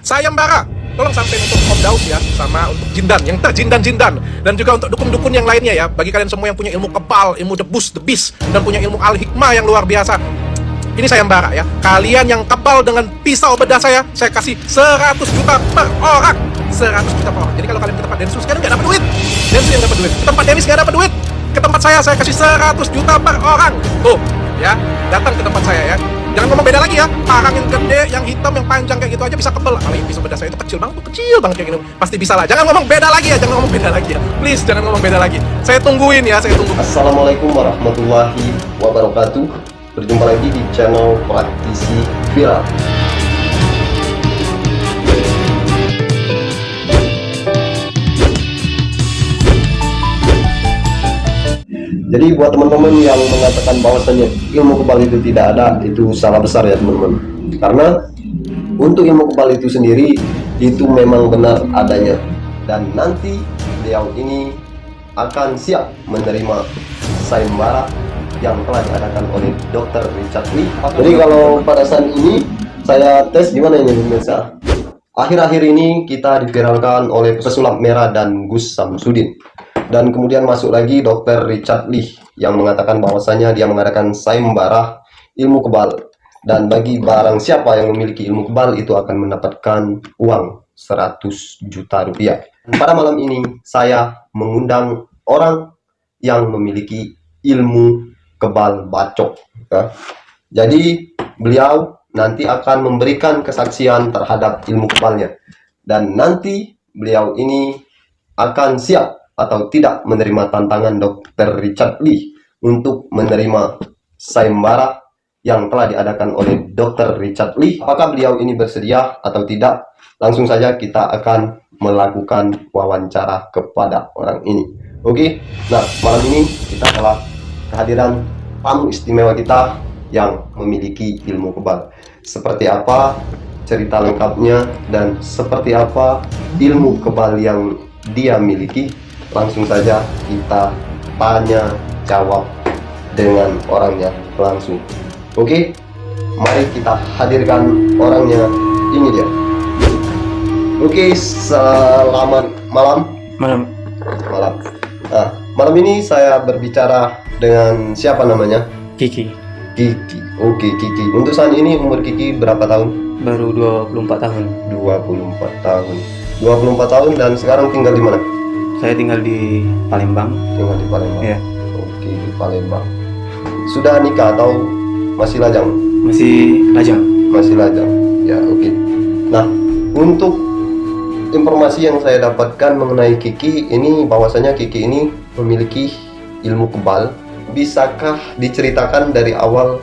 Sayembara. Tolong sampai untuk Om Daus ya, sama untuk Jindan, yang terjindan-jindan. Dan juga untuk dukun-dukun yang lainnya ya. Bagi kalian semua yang punya ilmu kebal, ilmu debus, debis, dan punya ilmu al-hikmah yang luar biasa. Ini sayembara ya. Kalian yang kebal dengan pisau bedah saya kasih 100 juta per orang. 100 juta per orang. Jadi kalau kalian ke tempat Densus, kalian nggak dapat duit. Densus yang dapat duit. Ke tempat Denis nggak dapat duit. Ke tempat saya kasih 100 juta per orang. Tuh, ya. Datang ke tempat saya ya. Jangan ngomong beda lagi ya. Parang yang gede, yang hitam, yang panjang kayak gitu aja bisa kebal. Apalagi pisau bedah saya itu kecil banget kayak gini. Pasti bisa lah. Jangan ngomong beda lagi ya. Jangan ngomong beda lagi ya. Please, jangan ngomong beda lagi. Saya tungguin ya. Saya tunggu. Assalamualaikum warahmatullahi wabarakatuh. Berjumpa lagi di channel Praktisi Viral. Jadi buat teman-teman yang mengatakan bahwasanya ilmu kebal itu tidak ada, itu salah besar ya teman-teman. Karena untuk ilmu kebal itu sendiri itu memang benar adanya, dan nanti beliau ini akan siap menerima sayembara yang telah diadakan oleh Dr. Richard Lee. Jadi kalau pada saat ini saya tes gimana ini pemirsa. Akhir-akhir ini kita diviralkan oleh pesulap merah dan Gus Samsudin. Dan kemudian masuk lagi Dr. Richard Lee yang mengatakan bahwasanya dia mengadakan sayembara ilmu kebal. Dan bagi barang siapa yang memiliki ilmu kebal itu akan mendapatkan uang 100 juta rupiah. Pada malam ini saya mengundang orang yang memiliki ilmu kebal bacok ya. Jadi beliau nanti akan memberikan kesaksian terhadap ilmu kebalnya, dan nanti beliau ini akan siap atau tidak menerima tantangan Dr. Richard Lee untuk menerima sayembara yang telah diadakan oleh Dr. Richard Lee. Apakah beliau ini bersedia atau tidak? Langsung saja kita akan melakukan wawancara kepada orang ini. Oke, nah malam ini kita telah kehadiran tamu istimewa kita yang memiliki ilmu kebal. Seperti apa cerita lengkapnya dan seperti apa ilmu kebal yang dia miliki, langsung saja kita tanya jawab dengan orangnya langsung. Oke, mari kita hadirkan orangnya. Ini dia. Oke, selamat malam. Malam. Nah, malam ini saya berbicara dengan siapa namanya? Kiki. Kiki. Oke, Kiki. Untuk saat ini umur Kiki berapa tahun? Baru 24 tahun. 24 tahun. 24 tahun dan sekarang tinggal di mana? Saya tinggal di Palembang. Tinggal di Palembang. Ya. Oke, di Palembang. Sudah nikah atau masih lajang? Masih lajang. Masih lajang. Ya, oke. Nah, untuk informasi yang saya dapatkan mengenai Kiki ini, bahwasanya Kiki ini memiliki ilmu kebal. Bisakah diceritakan dari awal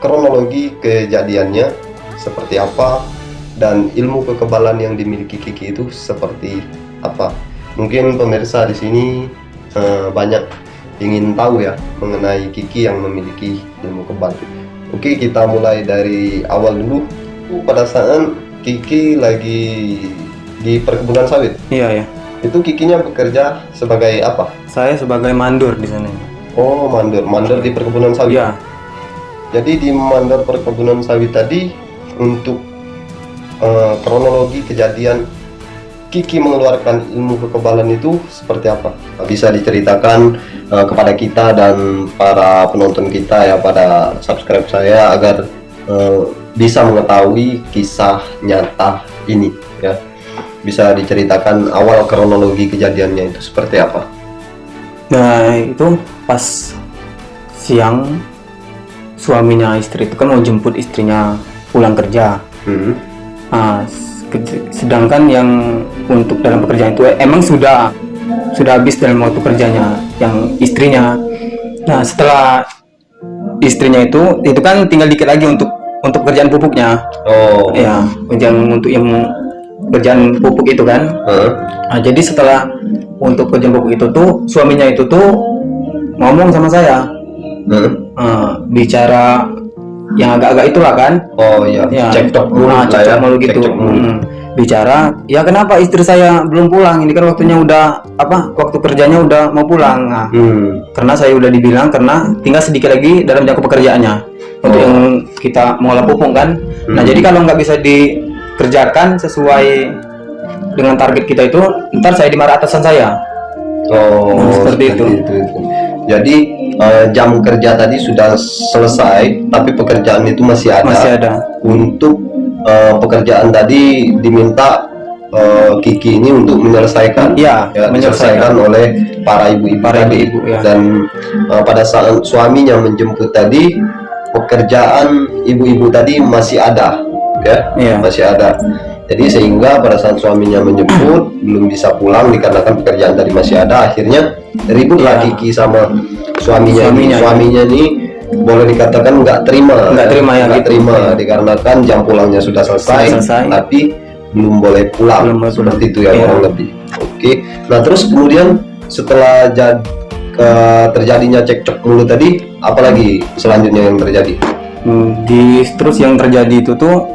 kronologi kejadiannya seperti apa dan ilmu kekebalan yang dimiliki Kiki itu seperti apa? Mungkin pemirsa di sini banyak ingin tahu ya mengenai Kiki yang memiliki ilmu kebal. Oke, kita mulai dari awal dulu. Pada saat Kiki lagi di perkebunan sawit. Iya, ya. Itu Kikinya bekerja sebagai apa? Saya sebagai mandor di sana. Oh, mandor di perkebunan sawit. Iya. Jadi di mandor perkebunan sawit tadi, untuk kronologi kejadian Kiki mengeluarkan ilmu kekebalan itu seperti apa? Bisa diceritakan kepada kita dan para penonton kita ya, pada subscribe saya, agar bisa mengetahui kisah nyata ini ya. Bisa diceritakan awal kronologi kejadiannya itu seperti apa? Nah, itu pas siang suaminya istri itu kan mau jemput istrinya pulang kerja. Nah, sedangkan yang untuk dalam pekerjaan itu emang sudah habis dalam waktu kerjanya yang istrinya. Nah, setelah istrinya itu kan tinggal dikit lagi untuk kerjaan pupuknya. Oh ya, untuk yang kerjaan pupuk itu kan. Nah, jadi setelah untuk kerjaan pupuk itu tuh suaminya itu tuh ngomong sama saya, bicara yang agak-agak itulah kan. Oh iya, cekcok dulu lah ya, malu gitu. Bicara, ya kenapa istri saya belum pulang? Ini kan waktunya udah waktu kerjanya udah mau pulang. Nah, karena saya udah dibilang karena tinggal sedikit lagi dalam jangka pekerjaannya untuk yang kita mengolah pupuk kan. Nah, jadi kalau nggak bisa kerjakan sesuai dengan target kita itu, ntar saya dimarah atasan saya. Seperti itu. Jadi jam kerja tadi sudah selesai, tapi pekerjaan itu masih ada. Masih ada. Untuk pekerjaan tadi diminta Kiki ini untuk menyelesaikan, menyelesaikan oleh para ibu-ibu tadi. Ya. Dan pada saat suaminya menjemput tadi, pekerjaan ibu-ibu tadi masih ada, masih ada. Jadi sehingga pada saat suaminya menjemput belum bisa pulang dikarenakan pekerjaan tadi masih ada. Akhirnya ributlah Kiki sama suaminya. Suaminya nih boleh dikatakan nggak terima dikarenakan jam pulangnya sudah selesai. Tapi belum boleh pulang, seperti itu ya kurang lebih. Oke. Nah terus kemudian setelah terjadinya cekcok dulu tadi, apalagi selanjutnya yang terjadi? Terus yang terjadi itu tuh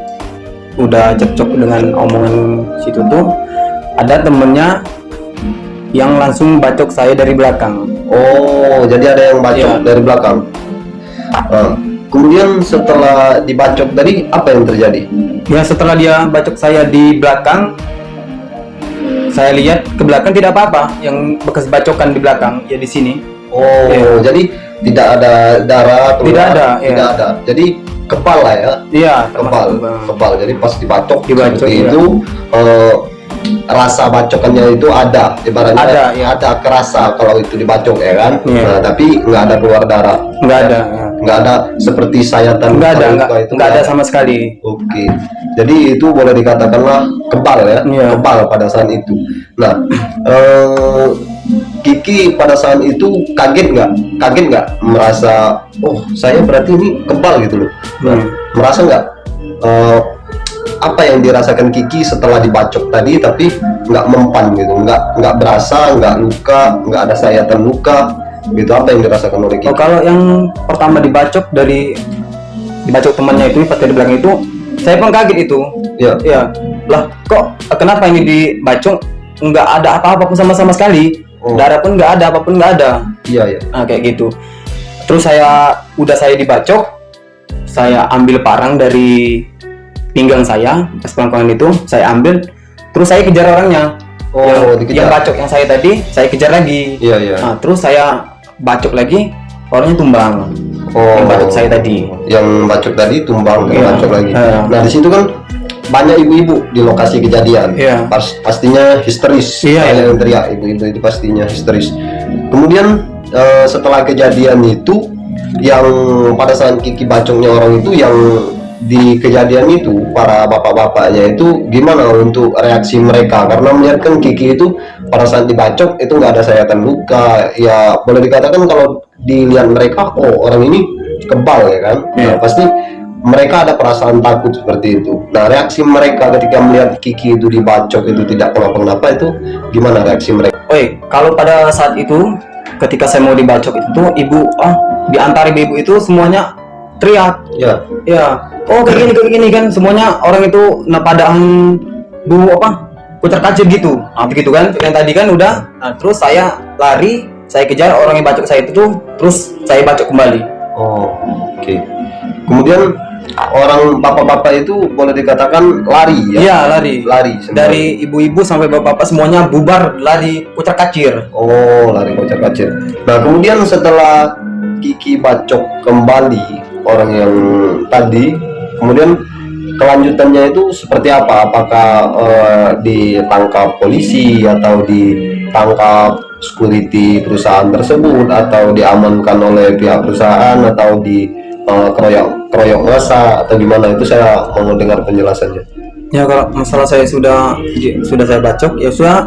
udah cekcok dengan omongan situ tuh, ada temennya yang langsung bacok saya dari belakang. Oh, jadi ada yang bacok dari belakang. Kemudian setelah dibacok tadi, apa yang terjadi? Ya setelah dia bacok saya di belakang, saya lihat ke belakang tidak apa-apa, yang bekas bacokan di belakang ya di sini. Oh, jadi tidak ada darah keluar? Tidak ada. Jadi kepala ya? Iya, kepal. Jadi pas dibacok seperti itu, rasa bacokannya itu ada, ibaratnya ada kerasa kalau itu dibacok ya kan? Nah, tapi nggak ada keluar darah. Nggak ada seperti sayatan. Nggak ada sama sekali. Oke. Jadi itu boleh dikatakanlah kebal ya? Kebal pada saat itu. Nah, Kiki pada saat itu kaget nggak merasa, oh saya berarti ini kebal gitu loh. Nah, merasa nggak apa yang dirasakan Kiki setelah dibacok tadi tapi nggak mempan gitu, nggak berasa, nggak luka, nggak ada sayatan luka gitu, apa yang dirasakan oleh Kiki? Kalau yang pertama dibacok temannya itu pas dari belakang itu, saya pun kaget itu. Ya lah, kok kenapa ini dibacok nggak ada apa-apa pun sama sekali. Darah pun nggak ada, apapun nggak ada. Nah, kayak gitu. Terus saya dibacok, saya ambil parang dari pinggang saya, pas pelangkangan itu saya ambil, terus saya kejar orangnya. Yang bacok yang saya tadi, saya kejar lagi. Nah, terus saya bacok lagi, orangnya tumbang. Yang bacok saya tadi. Yang bacok tadi tumbang, bacok lagi. Nah di situ kan banyak ibu-ibu di lokasi kejadian. Pastinya histeris. Yang teriak, ibu-ibu itu pastinya histeris. Kemudian setelah kejadian itu, yang pada saat Kiki bacoknya orang itu, yang di kejadian itu para bapak-bapaknya itu gimana untuk reaksi mereka? Karena melihat kan Kiki itu pada saat dibacok itu nggak ada sayatan luka. Ya boleh dikatakan kalau dilihat mereka, oh orang ini kebal ya kan? Nah, pasti mereka ada perasaan takut seperti itu. Nah, reaksi mereka ketika melihat Kiki itu dibacok itu tidak kenapa-kenapa, itu gimana reaksi mereka? Kalau pada saat itu ketika saya mau dibacok itu ibu, di antara ibu itu semuanya teriak. Oh kayak gini kan, semuanya orang itu padaan kucar-kacir gitu. Begitu kan, yang tadi kan udah. Nah, terus saya lari, saya kejar orang yang bacok saya itu, terus saya bacok kembali. Oke. Kemudian orang bapak-bapak itu boleh dikatakan lari ya? Iya, lari semua. Dari ibu-ibu sampai bapak-bapak semuanya bubar, lari kucar-kacir. Lari kucar-kacir. Nah, kemudian setelah Kiki bacok kembali orang yang tadi, kemudian kelanjutannya itu seperti apa? Apakah ditangkap polisi atau ditangkap security perusahaan tersebut, atau diamankan oleh pihak perusahaan, atau keroyok massa, atau gimana? Itu saya mau dengar penjelasannya. Ya, kalau masalah saya sudah saya bacok, ya sudah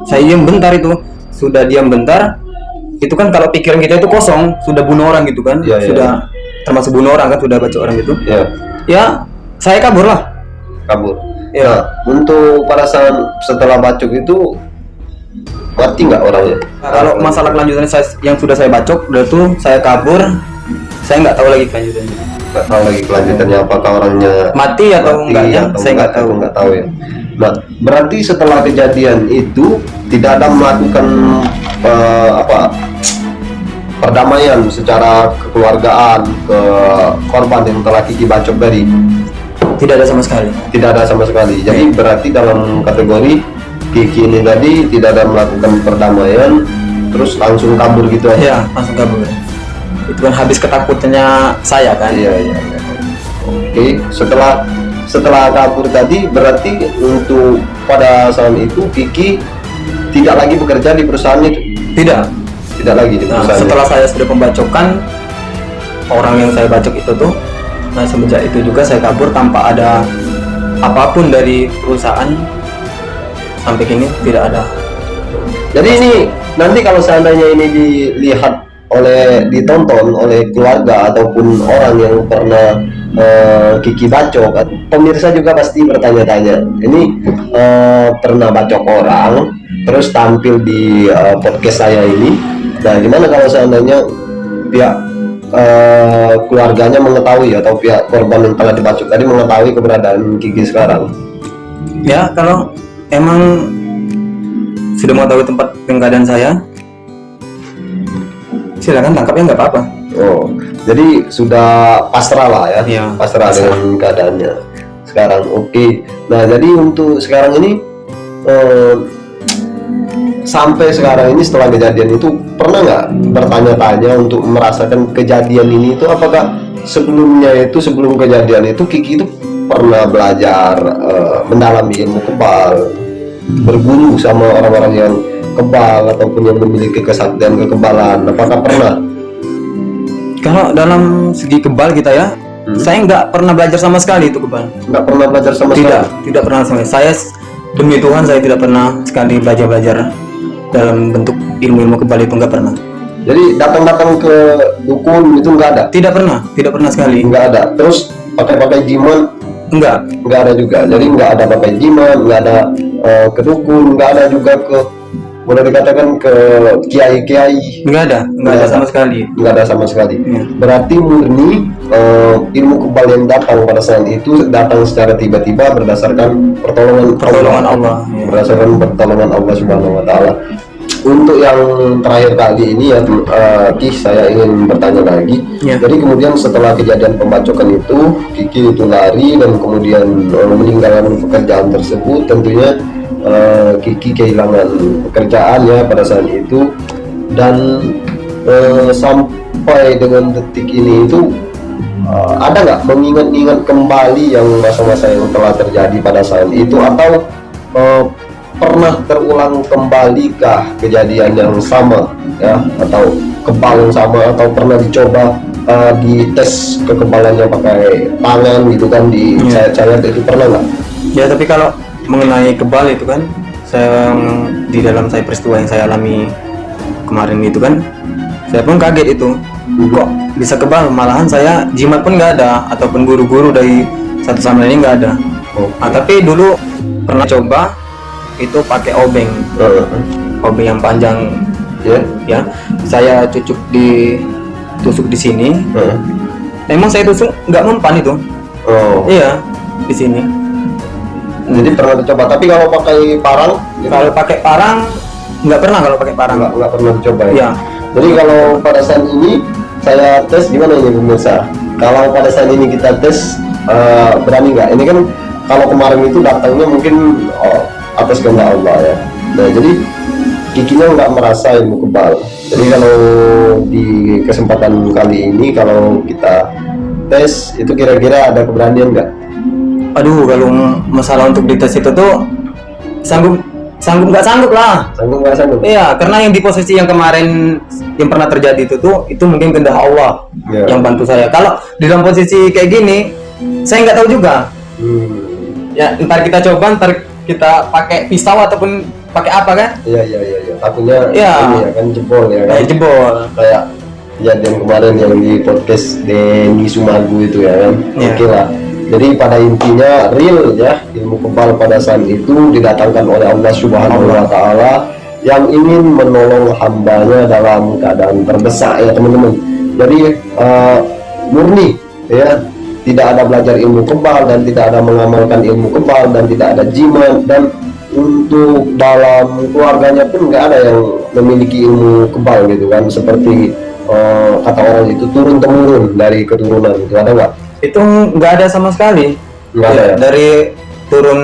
saya diam bentar itu. Sudah diam bentar, itu kan kalau pikiran kita itu kosong, sudah bunuh orang gitu kan. Sudah termasuk bunuh orang kan, sudah bacok orang gitu. Ya, saya kabur lah. Nah, untuk pada saat setelah bacok itu mati nggak orangnya? Kalau masalah kelanjutannya yang sudah saya bacok, udah tuh saya kabur, saya nggak tahu lagi kelanjutannya. Nggak tahu lagi kelanjutannya, apakah orangnya mati atau enggaknya, saya nggak tahu ya. Nah, berarti setelah kejadian itu tidak ada melakukan perdamaian secara kekeluargaan ke korban yang telah Kiki bacok tadi? Tidak ada sama sekali. Tidak ada sama sekali. Jadi berarti dalam kategori Kiki ini tadi tidak ada melakukan perdamaian, terus langsung kabur gitu aja. Iya, langsung kabur. Itu kan habis ketakutannya saya kan. Iya. Oke, setelah kabur tadi berarti untuk pada saat itu Kiki tidak lagi bekerja di perusahaan itu. Tidak lagi di Nah, perusahaan. setelah saya sudah pembacokan orang yang saya bacok itu tuh, nah semenjak itu juga saya kabur tanpa ada apapun dari perusahaan sampai kini tidak ada. Jadi ini nanti kalau seandainya ini ditonton oleh keluarga ataupun orang yang pernah Kiki bacok, pemirsa juga pasti bertanya-tanya, ini pernah bacok orang terus tampil di podcast saya ini. Nah, gimana kalau seandainya pihak keluarganya mengetahui atau pihak korban yang telah dibacok tadi mengetahui keberadaan Kiki sekarang? Ya, kalau emang sudah mengetahui tempat keadaan saya, silakan tangkapnya, nggak apa-apa. Oh, jadi sudah pasrah lah ya, Iya, pasrah dengan keadaannya sekarang. Oke. Nah, jadi untuk sekarang ini sampai sekarang ini setelah kejadian itu pernah nggak bertanya-tanya untuk merasakan kejadian ini itu apakah sebelum kejadian itu Kiki itu pernah belajar mendalami ilmu kebal, berguru sama orang-orang yang kebal ataupun yang memiliki kesaktian kekebalan, apakah pernah? Kalau dalam segi kebal kita ya, saya nggak pernah belajar sama sekali itu kebal. Nggak pernah belajar sama sekali? Tidak pernah sama sekali. Saya demi Tuhan saya tidak pernah sekali belajar dalam bentuk ilmu kebal itu, nggak pernah. Jadi datang ke dukun itu nggak ada? Tidak pernah sekali. Nggak ada. Terus pakai jimat? Nggak ada juga. Jadi nggak ada pakai jimat, nggak ada ke dukun, nggak ada juga ke, boleh dikatakan ke kiai-kiai? Nggak ada sama sekali. Nggak ada sama sekali. Iya. Berarti murni ilmu kebal yang datang pada saat itu datang secara tiba-tiba berdasarkan pertolongan Allah. Iya. Berdasarkan pertolongan Allah Subhanahu Wa Taala. Untuk yang terakhir kali ini ya, Kih, saya ingin bertanya lagi. Ya. Jadi kemudian setelah kejadian pembacokan itu, Kiki itu lari dan kemudian meninggalkan pekerjaan tersebut. Tentunya Kiki kehilangan pekerjaan ya pada saat itu, dan sampai dengan detik ini itu ada nggak mengingat-ingat kembali yang masa-masa yang telah terjadi pada saat itu, atau pernah terulang kembali kejadian yang sama ya, atau kebal yang sama, atau pernah dicoba dites kekebalannya pakai tangan gitu kan, dicayat-cayat, itu pernah nggak? Ya, tapi kalau mengenai kebal itu kan, di dalam peristiwa yang saya alami kemarin itu kan, saya pun kaget itu. Kok bisa kebal? Malahan saya jimat pun nggak ada, ataupun guru-guru dari satu sama lain nggak ada. Nah, tapi dulu pernah coba itu pakai obeng yang panjang ya. Saya tusuk di sini. Emang saya tusuk nggak mempan itu. Iya, di sini. Jadi pernah dicoba, tapi kalau pakai parang? Kalau pakai parang nggak pernah. Kalau pakai parang nggak pernah dicoba ya? Iya. Jadi kalau pada saat ini saya tes, gimana ini pemirsa? Kalau pada saat ini kita tes, berani nggak? Ini kan kalau kemarin itu datangnya mungkin atas kehendak Allah ya. Nah, jadi Kikinya nggak merasa ilmu kebal. Jadi kalau di kesempatan kali ini kalau kita tes itu kira-kira ada keberanian nggak? Aduh, kalau masalah untuk dites itu tuh sanggup nggak sanggup lah. Sanggup nggak sanggup? Iya, karena yang di posisi yang kemarin yang pernah terjadi itu mungkin kehendak Allah yang bantu saya. Kalau di dalam posisi kayak gini, saya nggak tahu juga. Ya, ntar kita coba, ntar kita pakai pisau ataupun pakai apa kan? Iya. Takutnya ini ya kan jebol ya kan? Kayak jebol. Kayak kejadian kemarin yang di podcast Denny Sumagu itu ya kan? Oke lah. Jadi pada intinya real ya, ilmu kebal pada saat itu didatangkan oleh Allah Subhanahu Wa Taala yang ingin menolong hambanya dalam keadaan terdesak ya teman-teman. Jadi murni ya, tidak ada belajar ilmu kebal dan tidak ada mengamalkan ilmu kebal dan tidak ada jimat, dan untuk dalam keluarganya pun nggak ada yang memiliki ilmu kebal gitu kan, seperti kata orang itu turun temurun dari keturunan itu, ada nggak? Itu nggak ada sama sekali. Nggak ada ya? Dari turun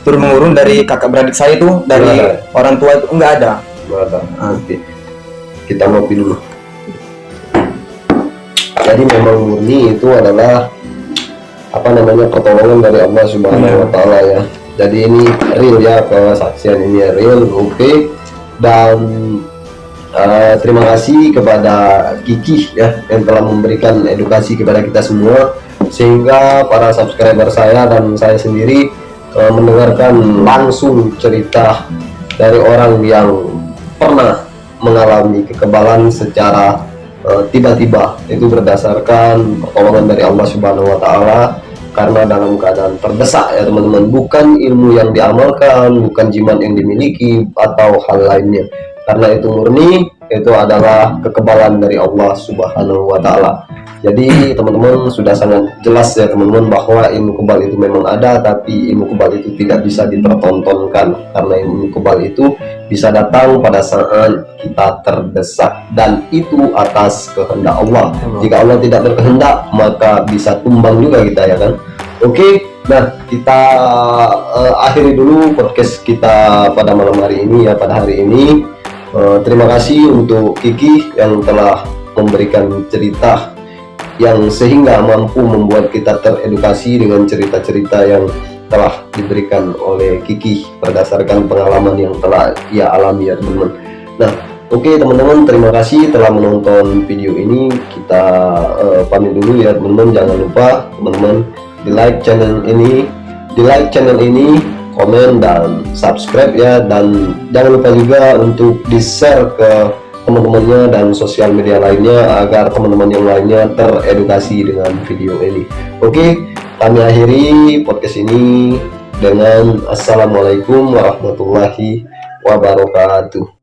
menurun dari kakak beradik saya itu, dari Nggak ada. orang tua itu nggak ada. Nggak ada. Oke. Kita ngopi dulu. Jadi memang murni itu adalah apa namanya, pertolongan dari Allah Subhanahu wa taala ya. Jadi ini real ya, kesaksian ini real. Oke. Dan terima kasih kepada Kiki ya yang telah memberikan edukasi kepada kita semua, sehingga para subscriber saya dan saya sendiri mendengarkan langsung cerita dari orang yang pernah mengalami kekebalan secara tiba-tiba, itu berdasarkan pertolongan dari Allah Subhanahu wa taala, karena dalam keadaan terdesak ya teman-teman, bukan ilmu yang diamalkan, bukan jimat yang dimiliki atau hal lainnya, karena itu murni, itu adalah kekebalan dari Allah Subhanahu wa taala. Jadi teman-teman sudah sangat jelas ya teman-teman, bahwa ilmu kebal itu memang ada, tapi ilmu kebal itu tidak bisa dipertontonkan, karena ilmu kebal itu bisa datang pada saat kita terdesak, dan itu atas kehendak Allah. Jika Allah tidak berkehendak, maka bisa tumbang juga kita ya kan. Oke, nah kita akhiri dulu podcast kita pada malam hari ini ya, pada hari ini. Terima kasih untuk Kiki yang telah memberikan cerita yang sehingga mampu membuat kita teredukasi dengan cerita-cerita yang telah diberikan oleh Kiki berdasarkan pengalaman yang telah ia alami ya teman-teman. Nah, oke teman-teman, terima kasih telah menonton video ini. Kita pamit dulu ya teman-teman. Jangan lupa teman-teman di like channel ini, komen dan subscribe ya, dan jangan lupa juga untuk di share ke teman-temannya dan sosial media lainnya, agar teman-teman yang lainnya teredukasi dengan video ini. Oke, kami akhiri podcast ini dengan assalamualaikum warahmatullahi wabarakatuh.